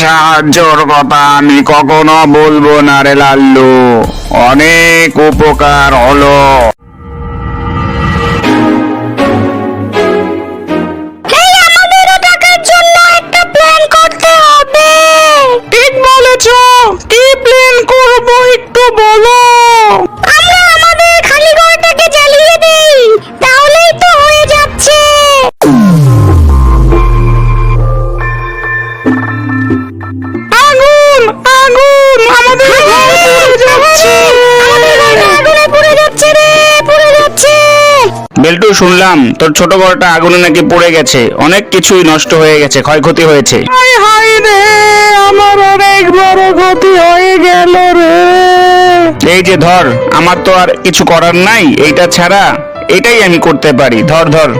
সাহায্যর কথা আমি কখনো বলবো না রে লাল্লু, অনেক উপকার হলো। এই আমাদেরও টাকার জন্য একটা প্ল্যান করতে হবে। ঠিক বলেছো, কি প্ল্যান করবো একটু বলো। আমরা আমাদের খালি ঘরটাকে জ্বালিয়ে দেই, তাহলেই তো হয়ে যাচ্ছে। আগুন আগুন, আমাদের ঘর পুড়ে যাচ্ছে। আমাদের ঘরটা আগুনে পুড়ে যাচ্ছে রে, পুড়ে যাচ্ছে। বেল্টু, শুনলাম তোর ছোট ঘরটা আগুনে নাকি পড়ে গেছে, অনেক কিছুই নষ্ট হয়ে গেছে, ক্ষয়ক্ষতি হয়েছে। হায় হায় রে, আমার অনেক বড় ক্ষতি হয়ে গেল রে। এই যে ধর, আমার তো আর কিছু করার নাই, এইটা ছাড়া এটাই আমি করতে পারি। ধর ধর।